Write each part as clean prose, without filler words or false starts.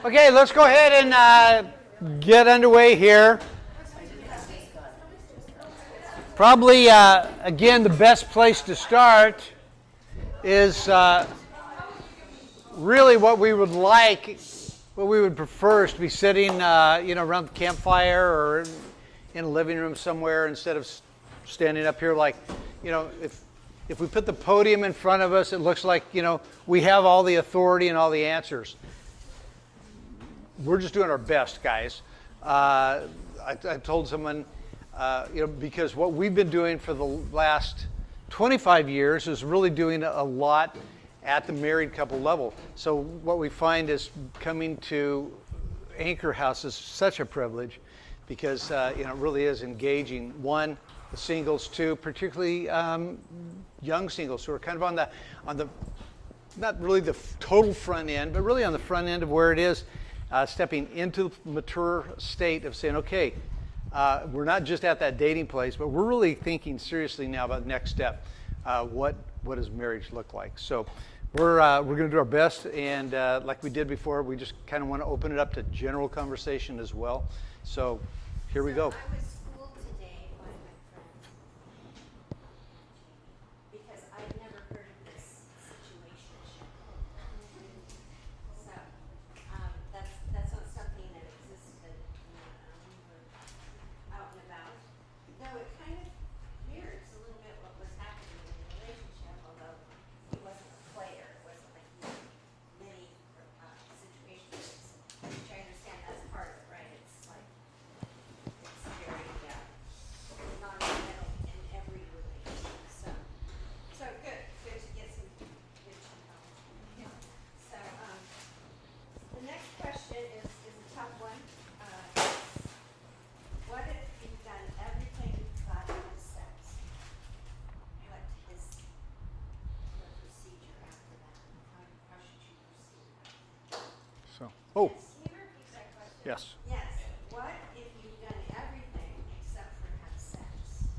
Okay, let's go ahead and get underway here. Probably, again, the best place to start is really what we would like, what we would prefer is to be sitting, around the campfire or in a living room somewhere instead of standing up here like, if we put the podium in front of us, it looks like, we have all the authority and all the answers. We're just doing our best, guys. I told someone, because what we've been doing for the last 25 years is really doing a lot at the married couple level. So what we find is coming to Anchor House is such a privilege because, it really is engaging. One, the singles. Two, particularly young singles who are kind of on the not really the total front end, but really on the front end of where it is. Stepping into the mature state of saying, okay, we're not just at that dating place, but we're really thinking seriously now about the next step. What does marriage look like? So we're going to do our best, and like we did before, we just kind of want to open it up to general conversation as well. So here we go. I was schooled today by my friend because I'd never heard of this situation. So that's not something that existed when we were out and about. Though it kind of mirrors a little bit what was happening in the relationship, although he wasn't a player. It wasn't like he had many situations, which I understand that's part of it, right? It's like, it's very non-committal in every relationship. So good to get some good to know. So the next question is a tough one. What if you've done everything but have sex? What is the procedure after that? How should you proceed? So, Yes, can you repeat that question? yes. Yes. What if you've done everything except for have sex?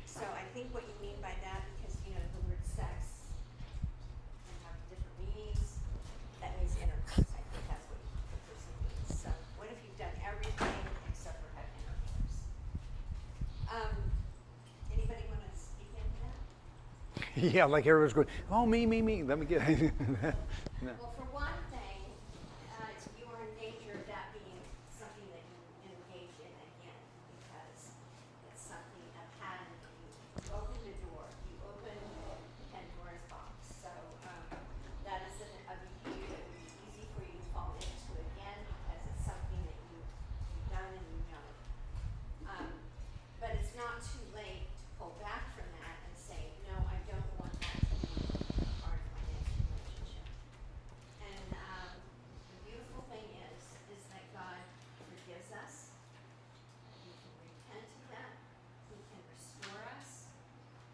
So I think what you mean by that, because the word sex can have different meanings. That means intercourse. I think that's what the person means. So what if you've done everything except for have intercourse? Anybody want to speak into that? Yeah, like everyone's going, oh, me. Let me get No. Well, for one thing, you are in danger of that being something that you engage in again, because it's something, a pattern that you open the door, you open Pandora's box. So that is a behavior that would be easy for you to fall into again, because it's something that you've done and you know. But it's not too late to pull back from that and say, no, I don't want that to be part of my next relationship. And the beautiful thing is that God forgives us. He can repent of that. He can restore us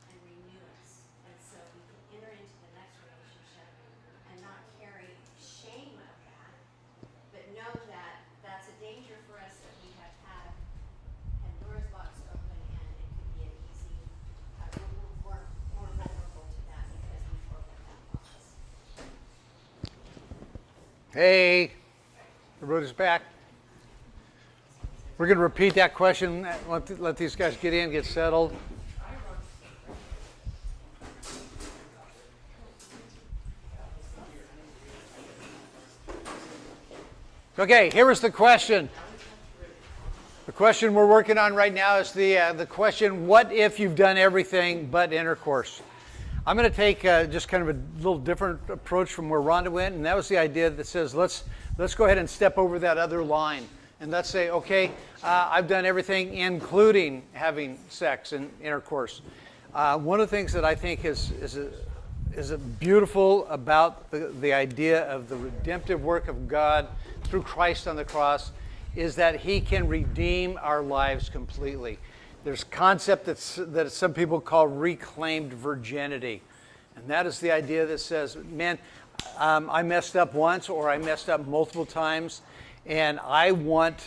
and renew us. And so we can enter into the next relationship and not carry shame of that, but know that that's a danger for us, that we have had Pandora's box open, and it could be an easy, we're more vulnerable to that because we've opened that box. Hey, the road is back. We're going to repeat that question. Let these guys get in, get settled. Okay, here is the question. The question we're working on right now is the question, what if you've done everything but intercourse? I'm going to take just kind of a little different approach from where Rhonda went, and that was the idea that says, let's go ahead and step over that other line. And let's say, okay, I've done everything, including having sex and intercourse. One of the things that I think is beautiful about the idea of the redemptive work of God through Christ on the cross is that He can redeem our lives completely. There's a concept that some people call reclaimed virginity. And that is the idea that says, man, I messed up once, or I messed up multiple times, and I want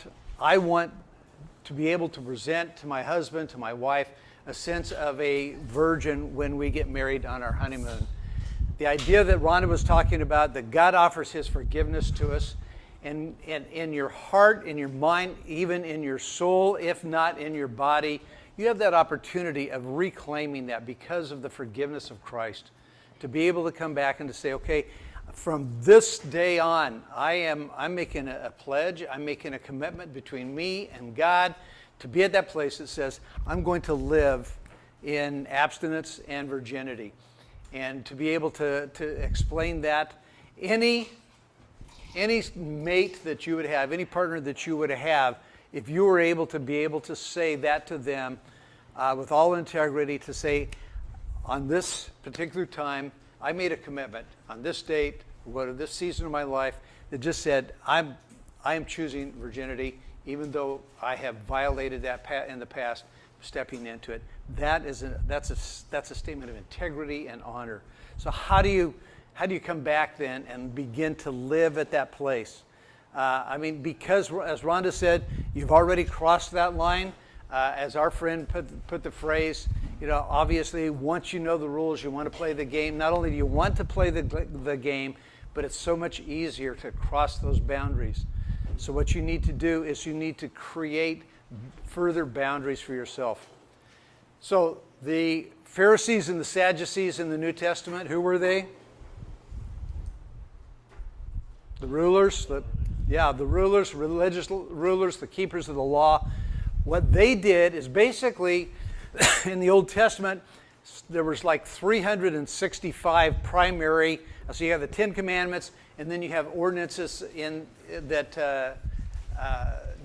to be able to present to my husband, to my wife, a sense of a virgin when we get married on our honeymoon. The idea that Rhonda was talking about, that God offers his forgiveness to us, and in your heart, in your mind, even in your soul, if not in your body, you have that opportunity of reclaiming that because of the forgiveness of Christ. To be able to come back and to say, okay, from this day on, I'm making a pledge, I'm making a commitment between me and God to be at that place that says, I'm going to live in abstinence and virginity. And to be able to explain that, any mate that you would have, any partner that you would have, if you were able to say that to them with all integrity, to say, on this particular time, I made a commitment on this date, this season of my life, that just said, I am choosing virginity, even though I have violated that in the past, stepping into it. That's a statement of integrity and honor. So how do you come back then and begin to live at that place? Because as Rhonda said, you've already crossed that line. As our friend put the phrase, obviously once you know the rules, you want to play the game. Not only do you want to play the game, but it's so much easier to cross those boundaries. So what you need to do is you need to create further boundaries for yourself. So the Pharisees and the Sadducees in the New Testament, who were they? The rulers, the religious rulers, the keepers of the law. What they did is basically, in the Old Testament, there was like 365 primary. So you have the Ten Commandments, and then you have ordinances that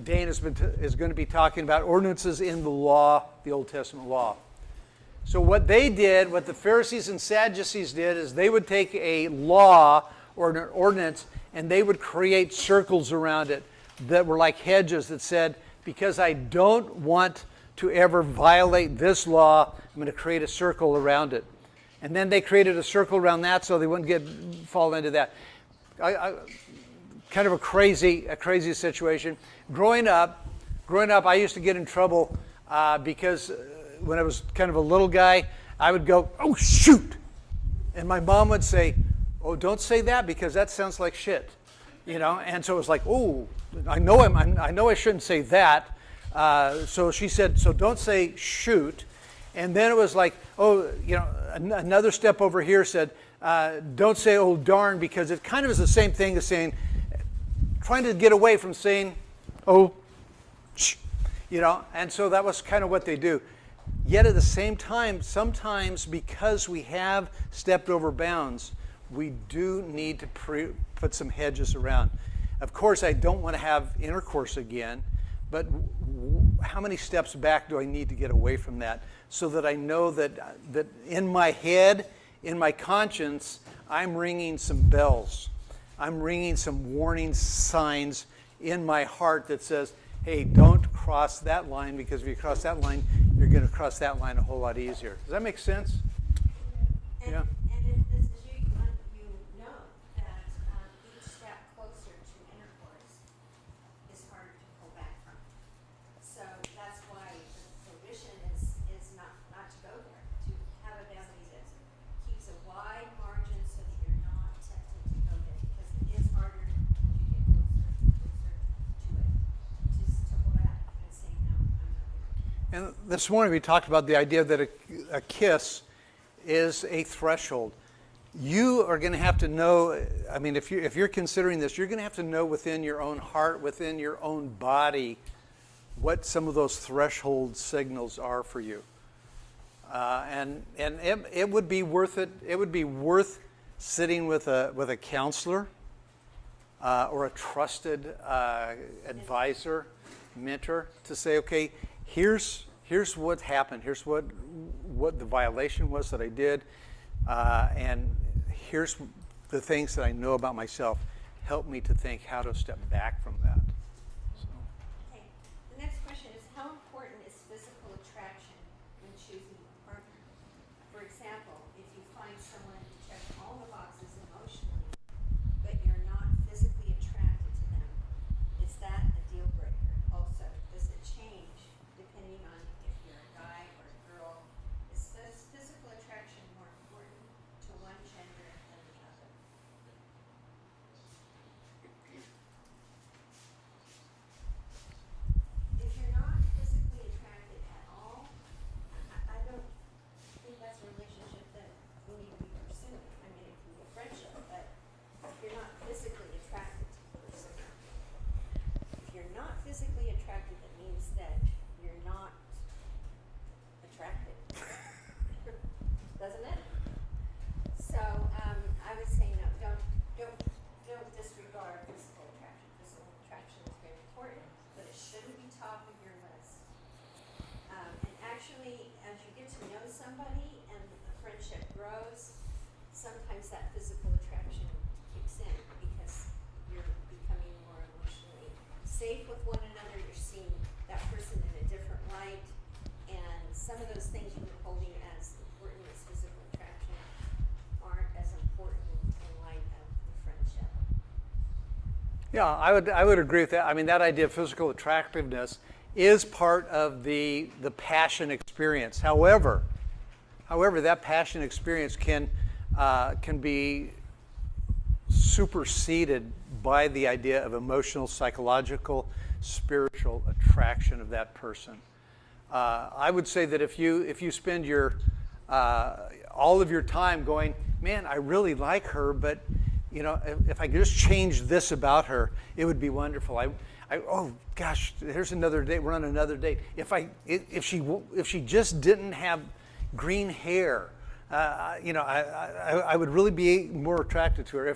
Dane is going to be talking about, ordinances in the law, the Old Testament law. So what they did, what the Pharisees and Sadducees did, is they would take a law or an ordinance, and they would create circles around it that were like hedges that said, because I don't want to ever violate this law, I'm going to create a circle around it. And then they created a circle around that so they wouldn't fall into that. Kind of a crazy situation. Growing up, I used to get in trouble because when I was kind of a little guy, I would go, "Oh shoot," and my mom would say, "Oh, don't say that because that sounds like shit," And so it was like, "Oh, I know I shouldn't say that." So she said, "So don't say shoot," and then it was like, "Oh, another step over here said, don't say oh darn," because it kind of is the same thing as saying, trying to get away from saying oh, and so that was kind of what they do. Yet at the same time, sometimes because we have stepped over bounds, we do need to put some hedges around. Of course, I don't want to have intercourse again, but how many steps back do I need to get away from that so that I know that in my head, in my conscience, I'm ringing some bells. I'm ringing some warning signs in my heart that says, hey, don't cross that line, because if you cross that line, you're going to cross that line a whole lot easier. Does that make sense? Yeah. And if this is you know that each step closer to intercourse is harder to pull back from. So that's why the prohibition is not to go there, to have a boundary that keeps a wide margin so that you're not tempted to go there, because it is harder to get closer to it, just to pull back and say, no, I'm not there. And this morning we talked about the idea that a kiss is a threshold. You are going to have to know, if you're considering this, you're going to have to know within your own heart, within your own body, what some of those threshold signals are for you. And it would be worth it. It would be worth sitting with a counselor or a trusted advisor, mentor, to say, okay, here's what happened. Here's what the violation was that I did, and here's the things that I know about myself. Help me to think how to step back from that. So. Okay. The next question is, how important is physical attraction when choosing a partner? For example, if you find someone who checks all the boxes emotionally, but you're not physically attracted to them, is that a deal breaker? Also, does it change get to know somebody and the friendship grows, sometimes that physical attraction kicks in because you're becoming more emotionally safe with one another. You're seeing that person in a different light, and some of those things you were holding as important as physical attraction aren't as important in light of the friendship. Yeah, I would agree with that. I mean, that idea of physical attractiveness is part of the passion experience. However, that passion experience can be superseded by the idea of emotional, psychological, spiritual attraction of that person. I would say that if you spend your all of your time going, man, I really like her, but you know, if I could just change this about her, it would be wonderful. Oh gosh, here's another date. We're on another date. If she just didn't have green hair, you know, I would really be more attracted to her.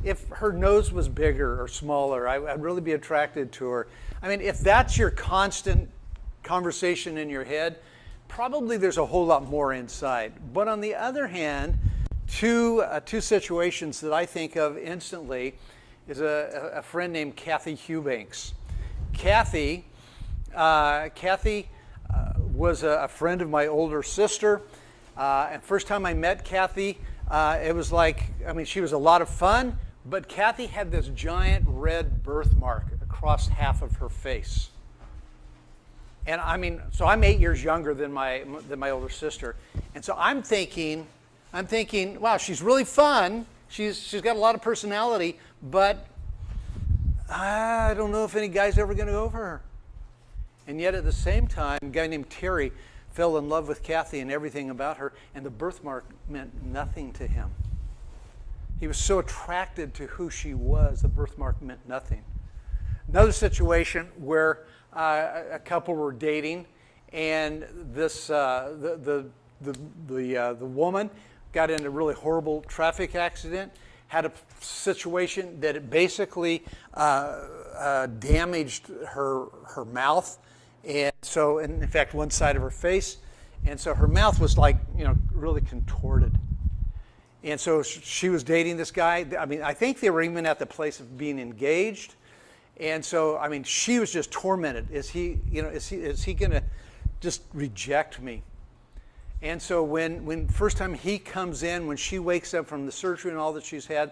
If her nose was bigger or smaller, I'd really be attracted to her. I mean, if that's your constant conversation in your head, probably there's a whole lot more inside. But on the other hand, two situations that I think of instantly is a friend named Kathy Hubanks. Kathy was a friend of my older sister. And first time I met Kathy, it was like, I mean, she was a lot of fun, but Kathy had this giant red birthmark across half of her face. And I mean, so I'm 8 years younger than my older sister. And so I'm thinking, wow, she's really fun. She's got a lot of personality, but I don't know if any guy's ever going to go for her. And yet at the same time, a guy named Terry fell in love with Kathy and everything about her, and the birthmark meant nothing to him. He was so attracted to who she was, the birthmark meant nothing. Another situation where a couple were dating, and this the woman got in a really horrible traffic accident, had a situation that it basically damaged her mouth, and so, in fact, one side of her face, and so her mouth was like, you know, really contorted. And so she was dating this guy. I mean, I think they were even at the place of being engaged. And so, I mean, she was just tormented. Is he going to just reject me? And so when first time he comes in, when she wakes up from the surgery and all that she's had,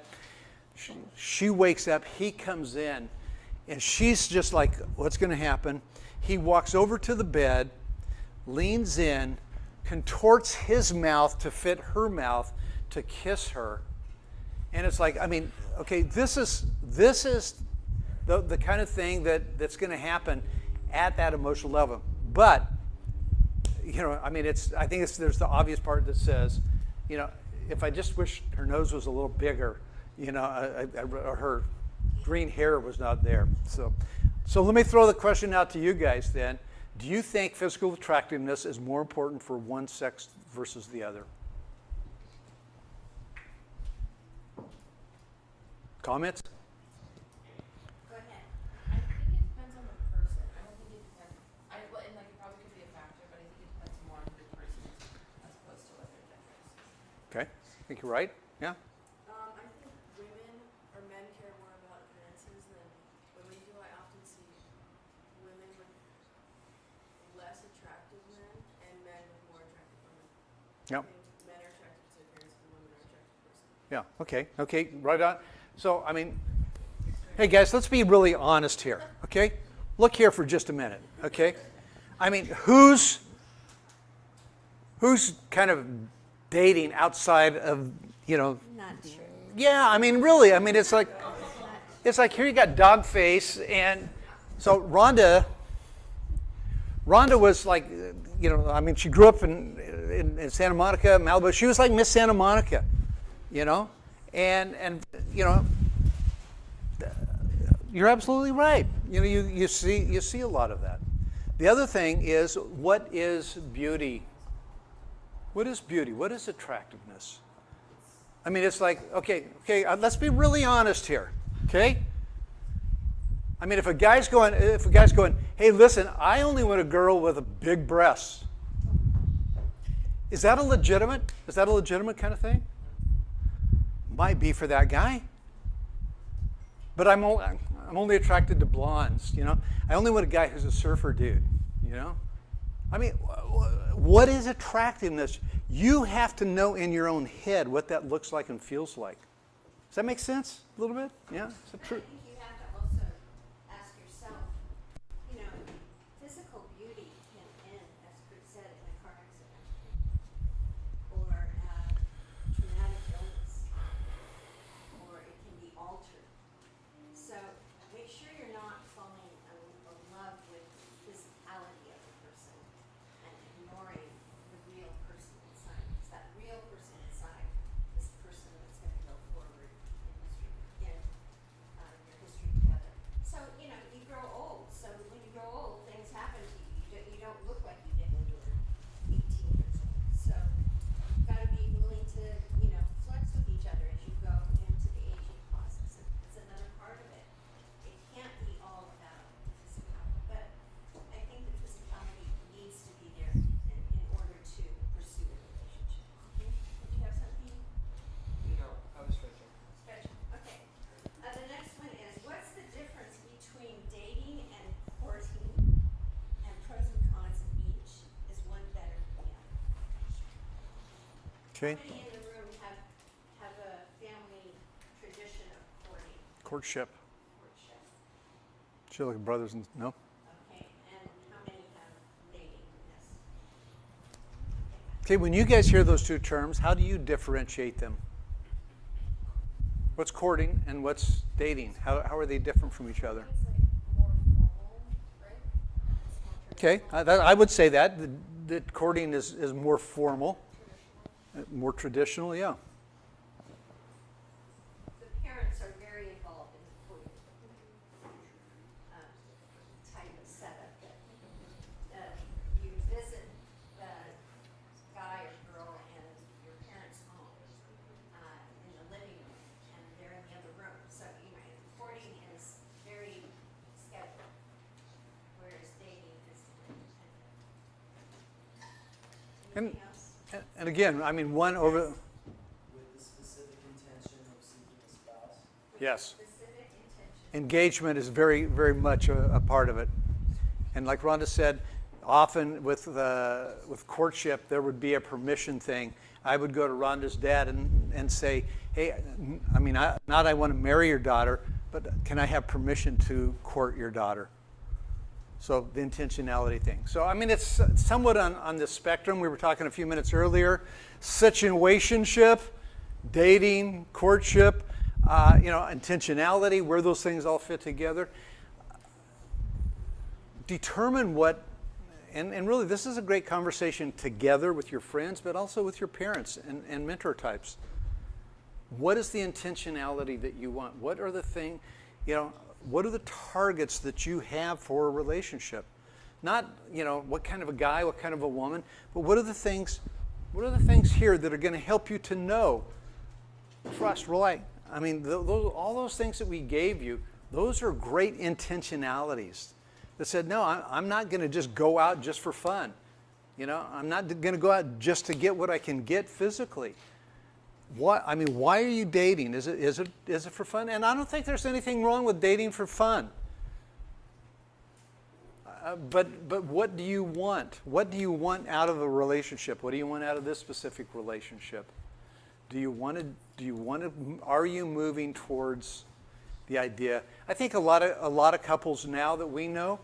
she wakes up, he comes in, and she's just like, what's going to happen? He walks over to the bed, leans in, contorts his mouth to fit her mouth to kiss her. And it's like, I mean, okay, this is the kind of thing that's going to happen at that emotional level. But, you know, I mean, I think there's the obvious part that says, you know, if I just wish her nose was a little bigger, you know, or her green hair was not there. So let me throw the question out to you guys then. Do you think physical attractiveness is more important for one sex versus the other? Comments? Go ahead. I think it depends on the person. I don't think it depends. Well, and like it probably could be a factor, but I think it depends more on the person as opposed to what their gender is. Okay, I think you're right. Yeah. I think women or men care more about appearances than women do. I often see women with less attractive men and men with more attractive women. Yep. I think men are attracted to appearance and women are attracted to person. Yeah. Okay. Right on. So, I mean, hey guys, let's be really honest here. Okay. Look here for just a minute. Okay. I mean, who's kind of dating outside of, you know? Not true. Yeah. I mean, really. I mean, it's like here you got dog face, and so Rhonda was like, you know, I mean, she grew up in Santa Monica, Malibu. She was like Miss Santa Monica, you know, and you know, you're absolutely right. You know, you see a lot of that. The other thing is, what is beauty? What is beauty? What is attractiveness? I mean, it's like, okay, let's be really honest here, okay? I mean, if a guy's going, hey, listen, I only want a girl with a big breasts. Is that a legitimate kind of thing? Might be for that guy. But I'm only attracted to blondes, you know. I only want a guy who's a surfer dude, you know. I mean, what is attractiveness? You have to know in your own head what that looks like and feels like. Does that make sense a little bit? Yeah, is that true? I think you have to also ask yourself, you know, physical beauty can end, as Curt said, in a car accident or traumatic illness, or it can be altered. So make sure you're not falling in love with the physicality of the person and ignoring the real person inside. It's that real person inside, this person that's going to go forward in your history together. So, you know, you grow old. So when you grow old, things happen to you. You don't look like you did when you were 18 years old. So you've got to be willing to, you know, flex with each other as you go into the aging process. It's another part of it. It can't be all about the physicality, but I think the physicality needs to be there in order to pursue a relationship. Did you have something? No, I was stretching. Stretch. Okay. The next one is, what's the difference between dating and courting, and pros and cons of each? Is one better than the other? Okay. How many in the room have a family tradition of courting, Courtship. courtship? Should like brothers and no. Okay, and how many have dating? Yes. Okay, when you guys hear those two terms, how do you differentiate them? What's courting and what's dating? How are they different from each other? It's like more formal, right? It's more Okay, I would say that courting is more formal, more traditional, yeah. The parents are very involved in the courting type of setup. That you visit the guy or girl in your parents' home in the living room, and they're in the other room. So you know, courting is very scheduled, whereas dating is independent. And- Anything else? And again, I mean, one over. With the specific intention of seeking a spouse. Yes. Specific intention. Engagement is very, very much a part of it. And like Rhonda said, often with courtship, there would be a permission thing. I would go to Rhonda's dad and say, hey, I mean, not I want to marry your daughter, but can I have permission to court your daughter? So the intentionality thing. So, I mean, it's somewhat on the spectrum. We were talking a few minutes earlier. Situationship, dating, courtship, intentionality, where those things all fit together. Determine what, and really this is a great conversation together with your friends, but also with your parents and mentor types. What is the intentionality that you want? What are the things, what are the targets that you have for a relationship? Not, what kind of a guy, what kind of a woman, but what are the things here that are going to help you to know, trust, rely? I mean, all those things that we gave you, those are great intentionalities that said, no, I'm not going to just go out just for fun. I'm not going to go out just to get what I can get physically. Why are you dating? Is it for fun? And I don't think there's anything wrong with dating for fun. But what do you want? What do you want out of a relationship? What do you want out of this specific relationship? Are you moving towards the idea? I think a lot of couples now that we know,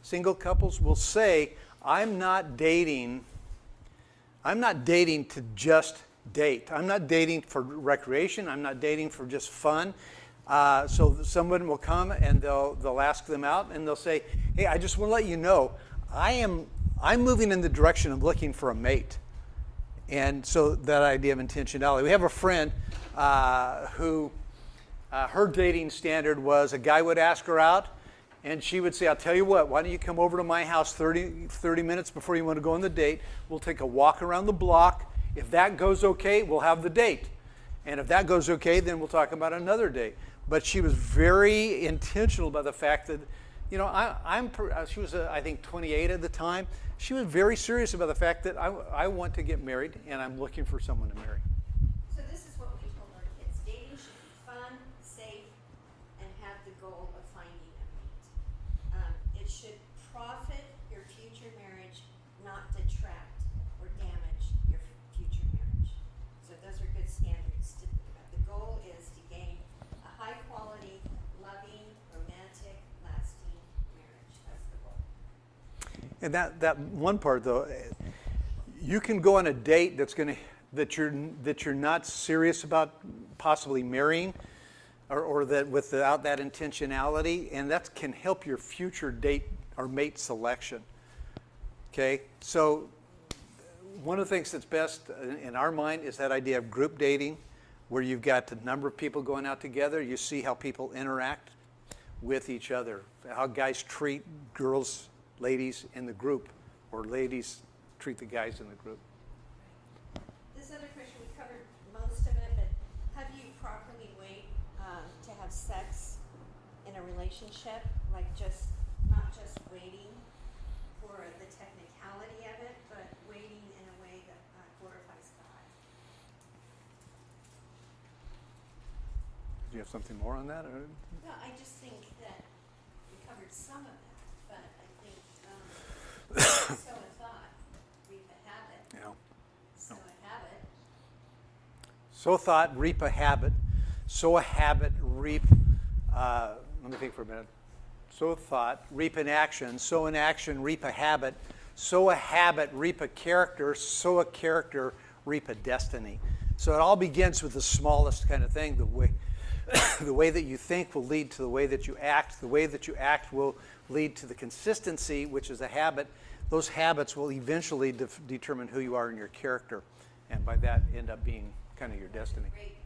single couples will say, I'm not dating to just date. I'm not dating for recreation. I'm not dating for just fun. So someone will come and they'll ask them out and they'll say, hey, I just want to let you know, I'm moving in the direction of looking for a mate. And so that idea of intentionality. We have a friend who her dating standard was a guy would ask her out and she would say, I'll tell you what, why don't you come over to my house 30 minutes before you want to go on the date. We'll take a walk around the block. If that goes okay, we'll have the date. And if that goes okay, then we'll talk about another date. But she was very intentional about the fact that, You know, she was, I think, 28 at the time. She was very serious about the fact that I want to get married and I'm looking for someone to marry. So this is what we told our kids. Dating should be fun, safe, and have the goal of finding a mate. It should profit your future marriage, not detract or damage your future marriage. So those are good standards to think about. The goal is to gain a high quality, loving, romantic, lasting marriage. That's the goal. And that one part though, you can go on a date that you're not serious about possibly marrying, or that without that intentionality, and that can help your future date or mate selection. Okay, so one of the things that's best in our mind is that idea of group dating, where you've got a number of people going out together. You see how people interact with each other, how guys treat girls, ladies in the group, or ladies treat the guys in the group. This other question, we covered most of it, but how do you properly wait to have sex in a relationship? Like not just waiting for the technicality of it, but waiting in a way that glorifies God. Do you have something more on that? Or? No, I just think that we covered some of that, but I think so a thought, reap a habit, Yeah. so a habit. Sow thought, reap a habit. Sow a habit, reap. Let me think for a minute. Sow thought, reap an action. Sow an action, reap a habit. Sow a habit, reap a character. Sow a character, reap a destiny. So it all begins with the smallest kind of thing. The way that you think will lead to the way that you act. The way that you act will lead to the consistency, which is a habit. Those habits will eventually determine who you are in your character, and by that end up being kind of your destiny. Great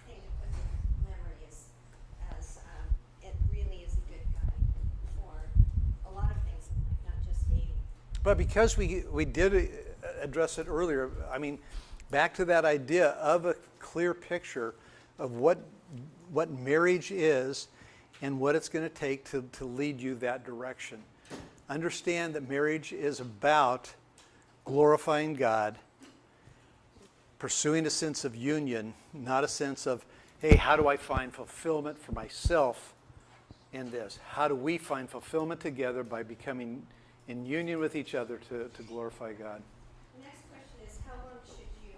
thing to put in memory is, as it really is a good guide for a lot of things in life, not just dating. But because we did address it earlier, I mean, back to that idea of a clear picture of what marriage is and what it's going to take to lead you that direction. Understand that marriage is about glorifying God, pursuing a sense of union, not a sense of, hey, how do I find fulfillment for myself in this? How do we find fulfillment together by becoming in union with each other to glorify God? The next question is, how long should you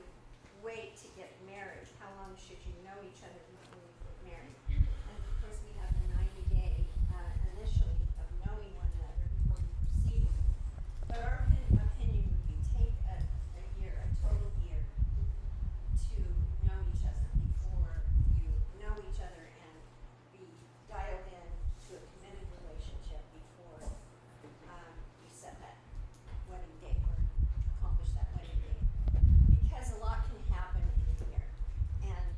wait to get married? How long should you know each other before you get married? And of course, we have the 90-day initially of knowing one another before you proceed. But our opinion would be take a year, a total year, to know each other before you know each other and be dialed in to a committed relationship before you set that wedding date or accomplish that wedding date. Because a lot can happen in a year. And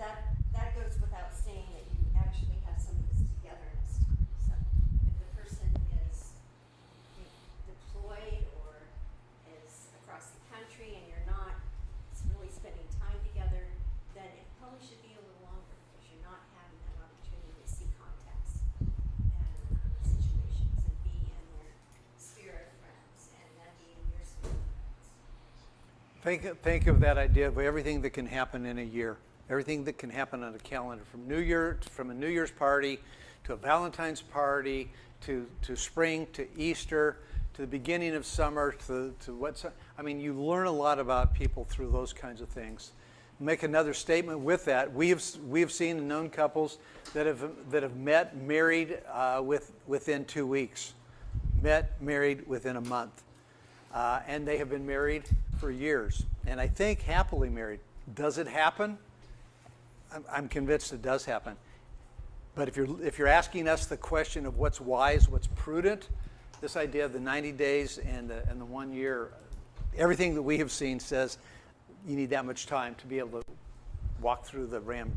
that goes without saying that you actually have some of this togetherness time. So if the person is deployed or is across the country and you're not really spending time together, then it probably should be a little longer because you're not having that opportunity to see contacts and situations and be in their spirit friends and then be in your spirit friends. Think of that idea of everything that can happen in a year, everything that can happen on a calendar, from a New Year's party to a Valentine's party to spring to Easter to the beginning of summer to what's. I mean, you learn a lot about people through those kinds of things. Make another statement with that. We have seen and known couples that have met, married within 2 weeks, met, married within a month, and they have been married for years, and I think happily married. Does it happen? I'm convinced it does happen. But if you're asking us the question of what's wise, what's prudent, this idea of the 90 days and the 1 year, everything that we have seen says you need that much time to be able to walk through the RAM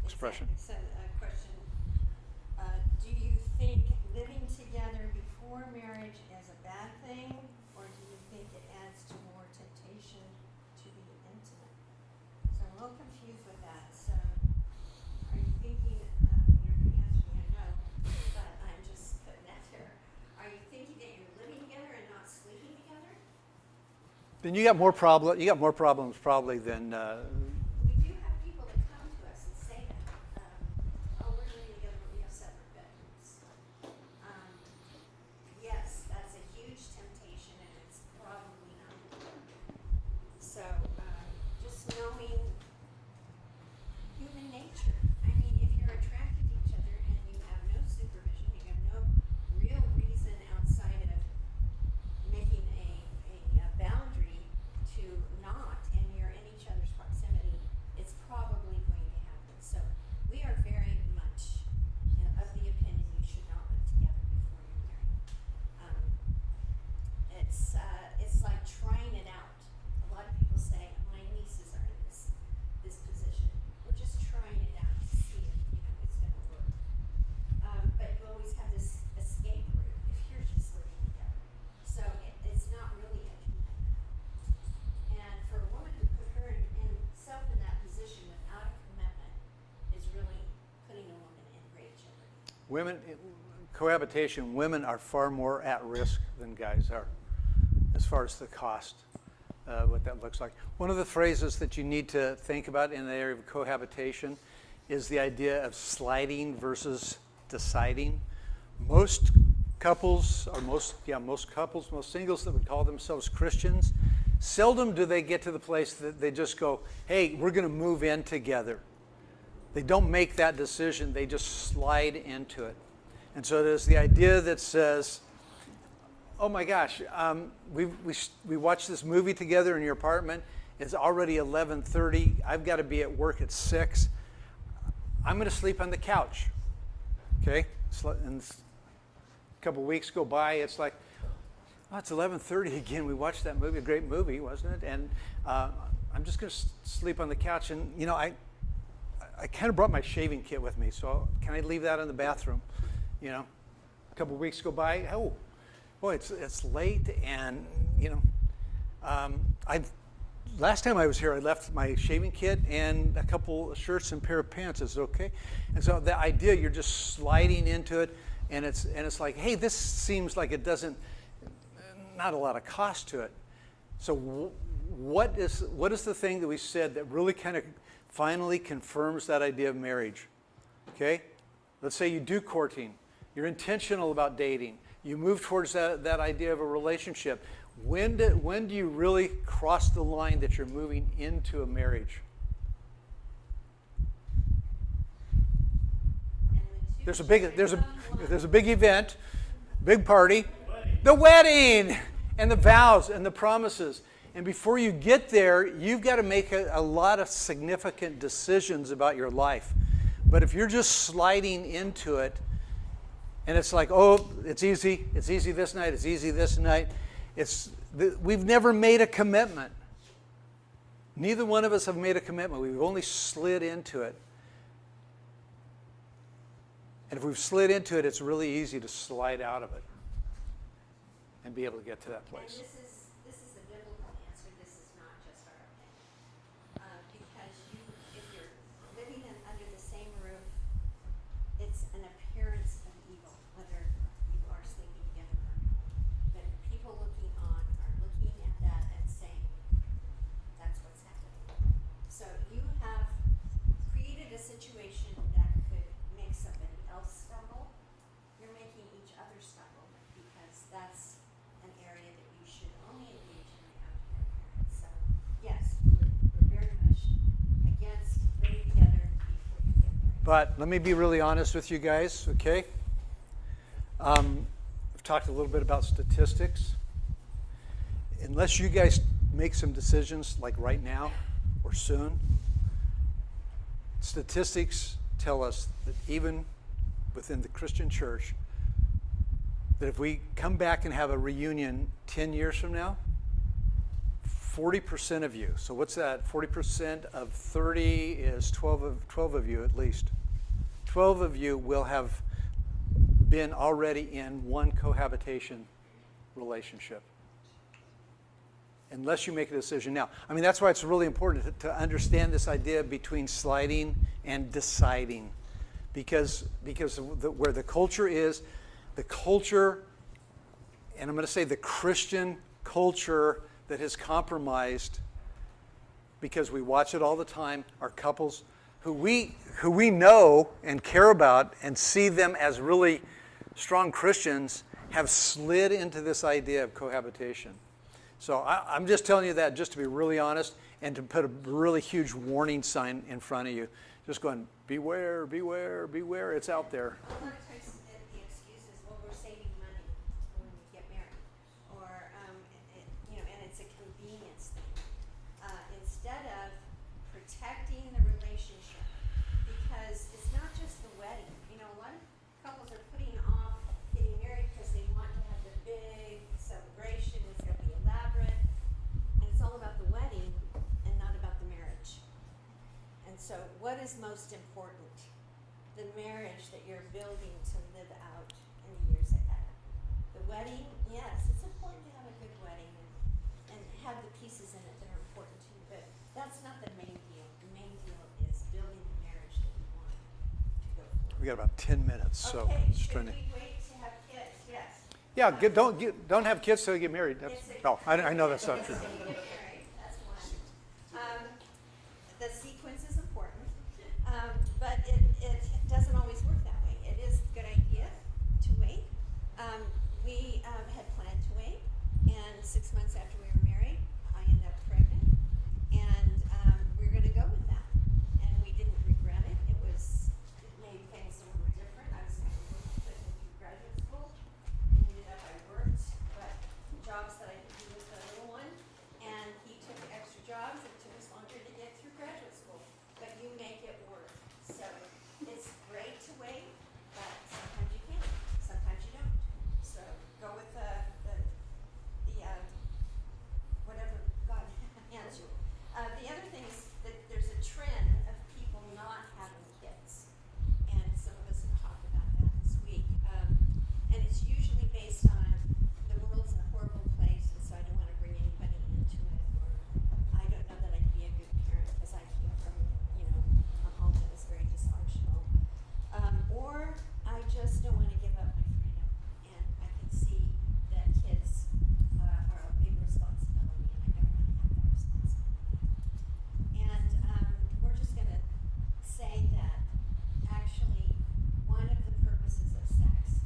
expression. Exactly. So, a question, do you think living together before marriage is a bad thing, or do you think it adds to more temptation to be intimate? So I'm a little confused with that. So are you thinking, you're going to answer me, I know, Then you got more problem. You got more problems probably than. We do have people that come to us and say that, oh, we're living together, but we have separate bedrooms. Yes, that's a huge temptation, and it's probably not important. So, just knowing human nature. I mean, if you're attracted to each other and you have no supervision, you have no real reason outside of making a boundary to not, and you're in each other's proximity, it's probably going to happen. So we are very much of the opinion you should not live together before you're married. It's like trying it out. A lot of people say, my nieces are in this position. We're just trying it out to see if, it's gonna work. But you always have this escape route if you're just living together. So it's not really a commitment. And for a woman to put herself in that position without a commitment is really putting a woman in great jeopardy. Women, cohabitation, women are far more at risk than guys are as far as the cost, what that looks like. One of the phrases that you need to think about in the area of cohabitation is the idea of sliding versus deciding. Most couples, or most singles that would call themselves Christians, seldom do they get to the place that they just go, hey, we're going to move in together. They don't make that decision, they just slide into it. And so there's the idea that says, oh my gosh, we watched this movie together in your apartment. It's already 11:30. I've got to be at work at 6. I'm going to sleep on the couch. Okay? And a couple weeks go by. It's like, oh, it's 11:30 again. We watched that movie, a great movie, wasn't it? And I'm just going to sleep on the couch. And, I kind of brought my shaving kit with me. So can I leave that in the bathroom? A couple weeks go by. Oh, boy, it's late, and last time I was here, I left my shaving kit and a couple of shirts and pair of pants. Is it okay? And so the idea, you're just sliding into it, and it's like, hey, this seems like it doesn't, not a lot of cost to it. So what is the thing that we said that really kind of finally confirms that idea of marriage? Okay, let's say you do courting, you're intentional about dating. You move towards that idea of a relationship. When do you really cross the line that you're moving into a marriage? There's a big event, big party, the wedding, and the vows and the promises. And before you get there, you've got to make a lot of significant decisions about your life. But if you're just sliding into it, and it's like, oh, it's easy this night, it's easy this night. We've never made a commitment. Neither one of us have made a commitment. We've only slid into it. And if we've slid into it, it's really easy to slide out of it and be able to get to that place. And this is a biblical answer. This is not just our opinion. Because if you're living under the same roof, it's an appearance of evil, whether you are sleeping together or not. But people looking on are looking at that and saying, that's what's happening. So you have created a situation that could make somebody else stumble. You're making each other stumble because that's an area that you should only engage in after your parents. So yes, we're very much against living together before you get married. But let me be really honest with you guys, okay? I've talked a little bit about statistics. Unless you guys make some decisions like right now or soon, statistics tell us that even within the Christian church, that if we come back and have a reunion 10 years from now, 40% of you, so what's that? 40% of 30 is 12 of you at least. 12 of you will have been already in one cohabitation relationship. Unless you make a decision now. I mean, that's why it's really important to understand this idea between sliding and deciding. Because where the culture is, the culture, and I'm going to say the Christian culture that has compromised, because we watch it all the time, are couples who we know and care about and see them as really strong Christians have slid into this idea of cohabitation. So I'm just telling you that just to be really honest and to put a really huge warning sign in front of you. Just going, beware, beware, beware. It's out there. A lot of times the excuse is, well, we're saving money when we get married, or and it's a convenience thing. Instead of protecting the relationship, because it's not just the wedding. You know, a lot of couples are putting off getting married because they want to have the big celebration. It's going to be elaborate, and it's all about the wedding and not about the marriage. And so, what is most important? The marriage that you're building to live out in the years ahead. The wedding, yes, it's important to have a good wedding and have the pieces in it that are important to you, but that's not the main deal. The main deal is building the marriage that you want to go for. We got about 10 minutes, so Okay, just should trying to. we wait to have kids? Yes. Yeah, don't have kids till you get married. I know that's not true. That's one. The sequence is important, but it doesn't always work that way. It is a good idea to wait. We had planned to wait, and 6 months after we were married, I ended up pregnant, and we were going to go with that. And we didn't regret it. It made things a little different. I was going to put into graduate school, and ended up I worked, but jobs that I could do with the little one, and he took extra jobs. It took us longer to get through graduate school, but you make it work. So it's great to wait, but sometimes you can't, sometimes you don't. So go with the whatever God hands you. The other thing is that there's a trend of people not having kids, and some of us have talked about that this week. And it's usually based on the world's in a horrible place, and so I don't want to bring anybody into it, or I don't know that I'd be a good parent because I came from, a home that was very dysfunctional. Or I just don't want to give up my freedom, and I can see that kids are a big responsibility, and I don't want to have that responsibility. And we're just going to say that actually one of the purposes of sex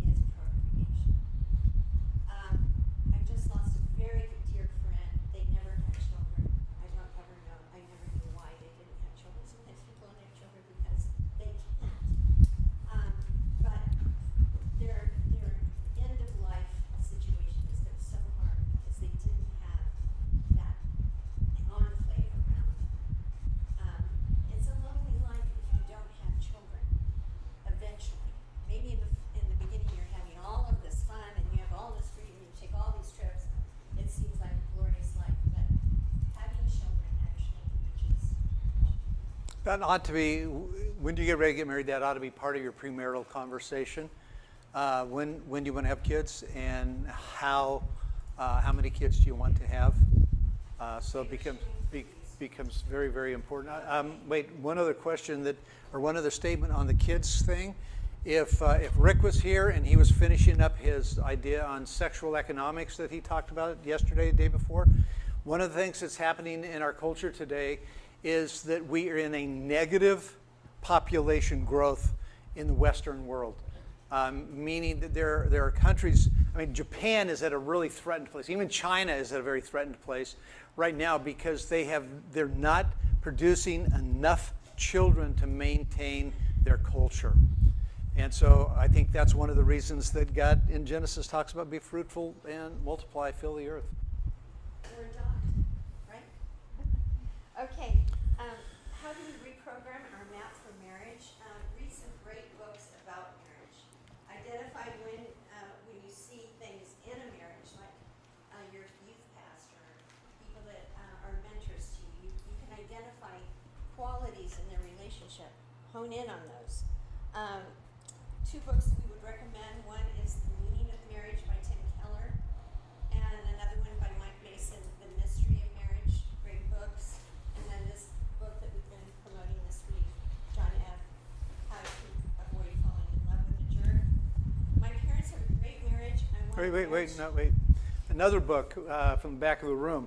is procreation. I just lost a very dear friend. They never had children. I don't ever know. I never knew why they didn't have children. Sometimes people don't have children because they can't. But their end of life situation has been so hard because they didn't have that enclave around. It's a lonely life if you don't have children. Eventually, maybe in the beginning you're having all of this fun and you have all this freedom. You take all these trips. It seems like a glorious life, but having children actually enriches. That ought to be, when you get ready to get married, that ought to be part of your premarital conversation. When do you want to have kids, and how many kids do you want to have? So it becomes very, very important. Wait, one other question one other statement on the kids thing. If Rick was here and he was finishing up his idea on sexual economics that he talked about yesterday, the day before, one of the things that's happening in our culture today is that we are in a negative population growth in the Western world, meaning that there are countries. I mean, Japan is at a really threatened place. Even China is at a very threatened place right now because they're not producing enough children to maintain their culture. And so I think that's one of the reasons that God in Genesis talks about be fruitful and multiply, fill the earth. We're adopted, right? Okay, how do we reprogram our map for marriage? Read some great books about marriage. Identify when you see things in a marriage, like your youth pastor, people that are mentors to you. You can identify qualities in their relationship. Hone in on those. Two books we would recommend. One is The Meaning of Marriage by Tim Keller, and another one by Mike Mason, The Mystery of Marriage. Great books. And then this book that we've been promoting this week, John F. How to Avoid Falling in Love with a Jerk. My parents have a great marriage. I want Wait. another book from the back of the room,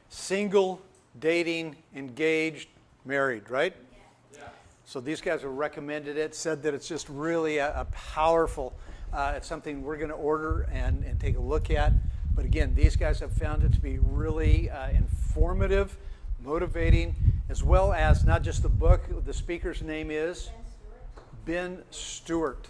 Single, Dating, Engaged, Married, right? So these guys have recommended it, said that it's just really a powerful, it's something we're going to order and take a look at. But again, these guys have found it to be really informative, motivating, as well as not just the book. The speaker's name is Ben Stewart.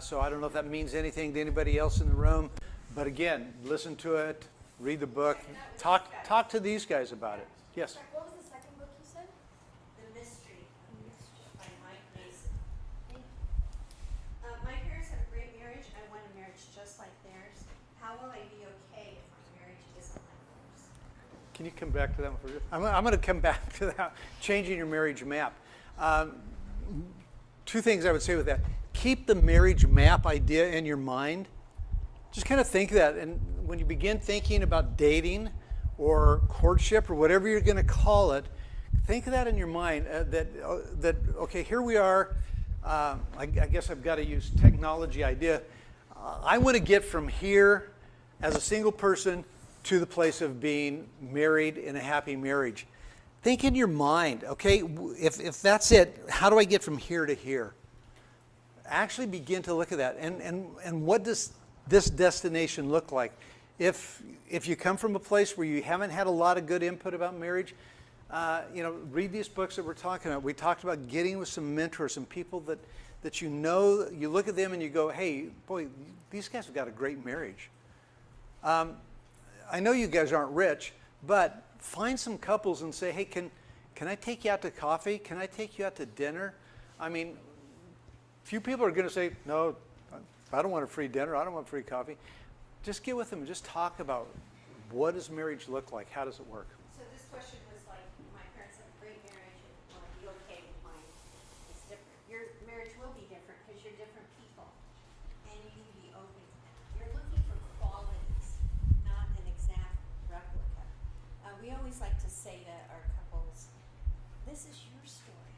So I don't know if that means anything to anybody else in the room. But again, listen to it, read the book, talk to these guys about it. Yes? What was the second book you said? The Mystery of Mischief by Mike Mason. My parents had a great marriage. I want a marriage just like theirs. How will I be okay if my marriage isn't like theirs? Can you come back to that one for I'm going to come back to that, changing your marriage map. Two things I would say with that. Keep the marriage map idea in your mind. Just kind of think that, and when you begin thinking about dating or courtship or whatever you're going to call it, think of that in your mind, that okay, here we are. I guess I've got to use technology idea. I want to get from here as a single person to the place of being married in a happy marriage. Think in your mind, okay, if that's it, how do I get from here to here? Actually begin to look at that. And what does this destination look like? If you come from a place where you haven't had a lot of good input about marriage, read these books that we're talking about. We talked about getting with some mentors, some people that you look at them and you go, hey, boy, these guys have got a great marriage. I know you guys aren't rich, but find some couples and say, hey, can I take you out to coffee? Can I take you out to dinner? I mean, few people are going to say, no, I don't want a free dinner. I don't want free coffee. Just get with them and just talk about what does marriage look like? How does it work? So this question was like, my parents have a great marriage, and will I be okay with mine? It's different. Your marriage will be different because you're different people, and you need to be open to that. You're looking for qualities, not an exact replica. We always like to say to our couples, this is your story.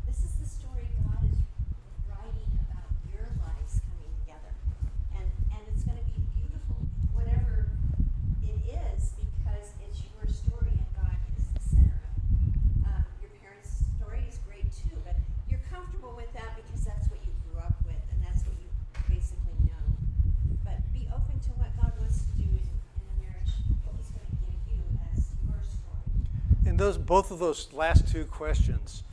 This is the story God is writing about your lives coming together. And it's going to be beautiful, whatever it is, because it's your story and God is the center of it. Your parents' story is great too, but you're comfortable with that because that's what you grew up with and that's what you basically know. But be open to what God wants to do in a marriage, what He's going to give you as your story. And both of those last two questions.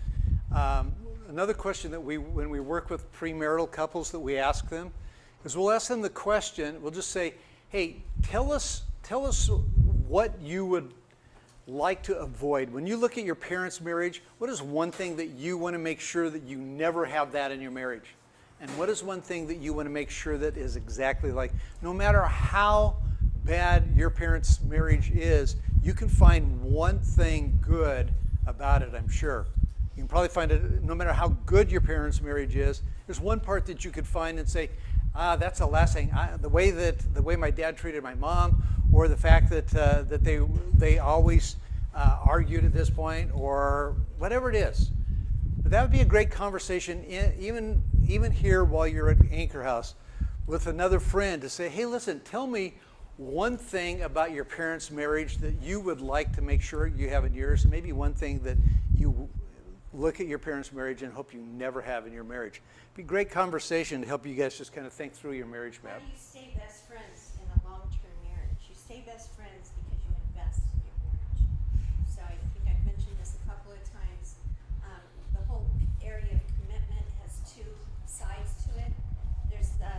Another question that when we work with premarital couples that we ask them is we'll ask them the question, we'll just say, hey, tell us what you would like to avoid. When you look at your parents' marriage, what is one thing that you want to make sure that you never have that in your marriage? And what is one thing that you want to make sure that is exactly like, no matter how bad your parents' marriage is, you can find one thing good about it, I'm sure. You can probably find it, no matter how good your parents' marriage is, there's one part that you could find and say, that's the last thing. The way my dad treated my mom, or the fact that they always argued at this point, or whatever it is. But that would be a great conversation, even here while you're at Anchor House, with another friend to say, hey, listen, tell me one thing about your parents' marriage that you would like to make sure you have in yours, and maybe one thing that you look at your parents' marriage and hope you never have in your marriage. It'd be a great conversation to help you guys just kind of think through your marriage How map. do you stay best friends in a long-term marriage? You stay best friends because you invest in your marriage. So I think I've mentioned this a couple of times. The whole area of commitment has two sides to it. There's the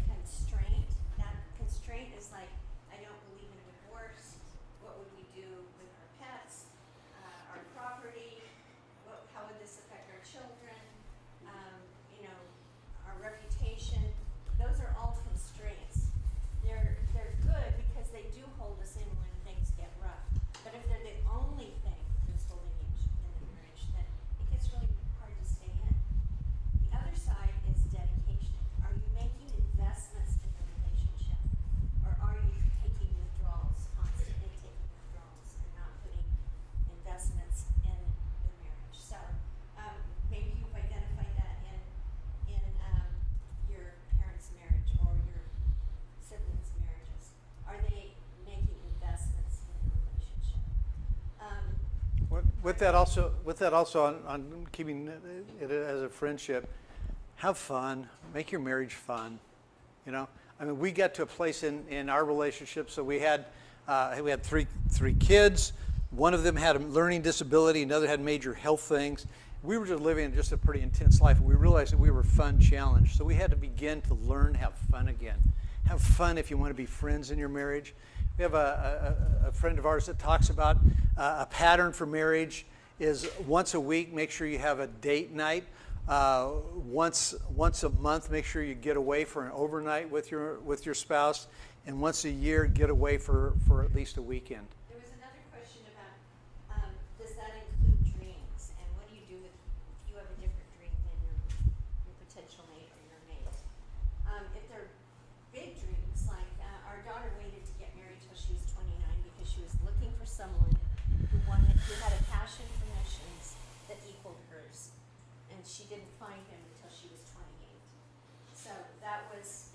constraint. That constraint is like, I don't believe in divorce. What would we do with our pets, our property? How would this affect our children? Our reputation. Those are all constraints. They're good because they do hold us in when with that also on keeping it as a friendship, have fun, make your marriage fun. You know, I mean, we got to a place in our relationship, so we had three kids. One of them had a learning disability, another had major health things. We were just living just a pretty intense life, and we realized that we were fun challenged. So we had to begin to learn to have fun again. Have fun if you want to be friends in your marriage. We have a friend of ours that talks about a pattern for marriage is once a week, make sure you have a date night. Once a month, make sure you get away for an overnight with your spouse. And once a year, get away for at least a weekend. There was another question about, does that include dreams? And what do you do if you have a different dream than your potential mate or your mate? If they're big dreams, like our daughter waited to get married till she was 29 because she was looking for someone who had a passion for missions that equaled hers. And she didn't find him until she was 28. So that was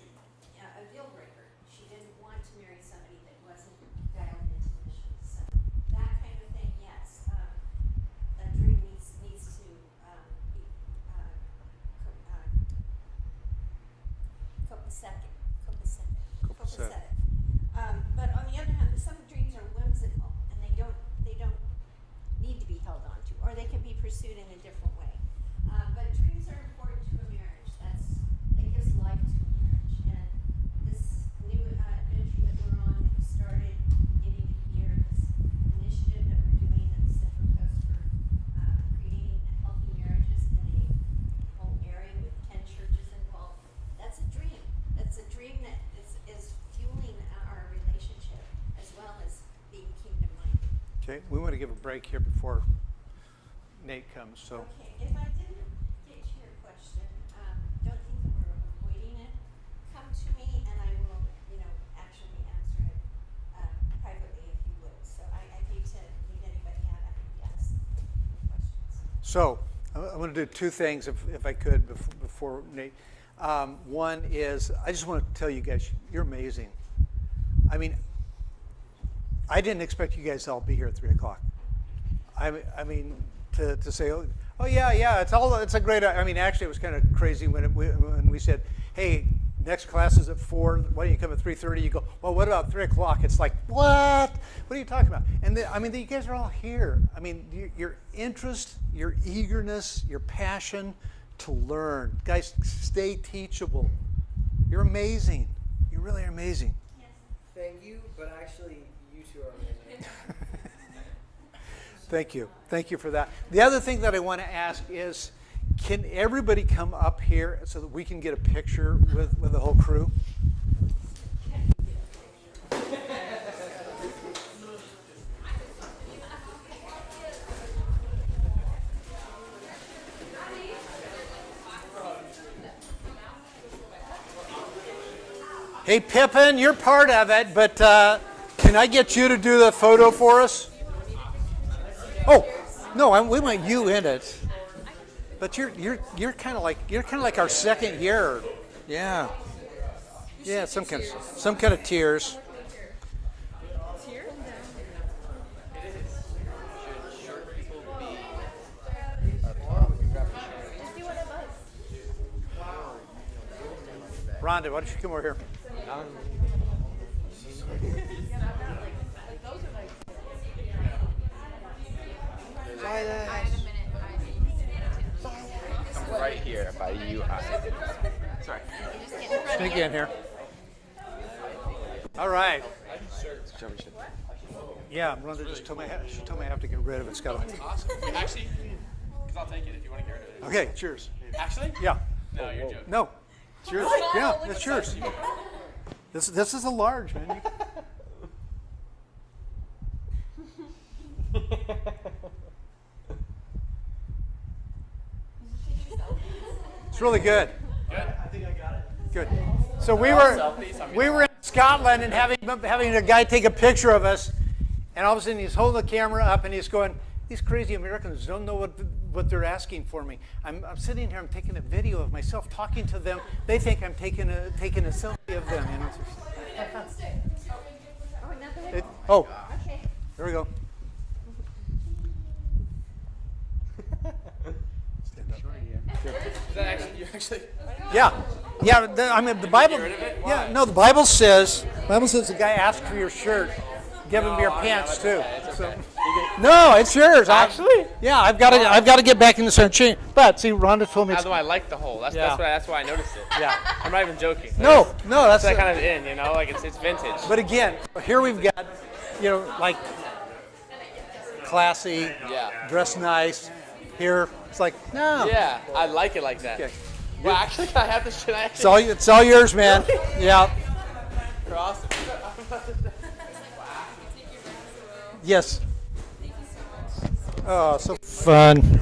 a deal breaker. She didn't want to marry somebody that wasn't dialed into missions. So that kind of thing, yes. A dream needs to be copacetic. But on the other hand, some dreams are whimsical and they don't need to be held on to, or they can be pursued in a different way. But dreams are important to a marriage. That gives life to a marriage. And this new adventure that we're on, that we started beginning of the year, this initiative that we're doing at the Central Coast for creating healthy marriages in a whole area with 10 churches involved. That's a dream. That's a dream that is fueling our relationship as well as being kingdom-minded. Okay, we want to give a break here before Nate comes. So. Okay, if I didn't get to your question, don't think that we're avoiding it. Come to me and I will, actually answer it privately if you would. So I hate to leave anybody out after you ask questions. So I'm going to do two things if I could before Nate. One is I just want to tell you guys, you're amazing. I mean, I didn't expect you guys to all be here at 3 o'clock. I mean, to say, oh yeah, it's a great. I mean, actually, it was kind of crazy when we said, hey, next class is at 4. Why don't you come at 3:30? You go, well, what about 3 o'clock? It's like, what? What are you talking about? And you guys are all here. I mean, your interest, your eagerness, your passion to learn, guys, stay teachable. You're amazing. You really are amazing. Yes. Thank you, but actually, you two are amazing. Thank you for that. The other thing that I want to ask is, can everybody come up here so that we can get a picture with the whole crew? Hey, Pippin, you're part of it, but can I get you to do the photo for us? Oh, no, we want you in it. But you're kind of like our second year. Yeah. Yeah, some kind of tears. Rhonda, why don't you come over here? I'm right here by you. Sorry. Sneak in here. All right. Yeah, Rhonda just told me I have to get rid of it. Scott. Awesome. Actually, because I'll take it if you want to get rid of it. Okay, cheers. Actually? Yeah. No, you're joking. No. It's yours. Yeah, it's yours. This is a large, man. It's really good. Good. I think I got it. Good. So we were in Scotland and having a guy take a picture of us, and all of a sudden he's holding the camera up and he's going, these crazy Americans don't know what they're asking for me. I'm sitting here, I'm taking a video of myself talking to them. They think I'm taking a selfie of them. You know? Oh, another one? Oh, Okay. there we go. Actually, Yeah, yeah. I mean, the Bible. rid of it? Yeah, Why? no. The Bible says the guy asked for your shirt, give him your I mean, pants it's too. okay, it's So- okay. You get- No, it's yours. Actually? Yeah, I've got to get back in the center chain. But see, Rhonda told me. How It's, do I like the hole? Yeah. That's why I noticed it. yeah. I'm not even joking. No, that's It's that kind of in, you know, like it's vintage. But again, here we've got, like classy, Yeah. dressed nice. Here, it's like no. Yeah, I like it like that. Okay. Well, actually, can I have this? Should I It's all yours, man. Yeah. cross? Yes. Oh, so fun.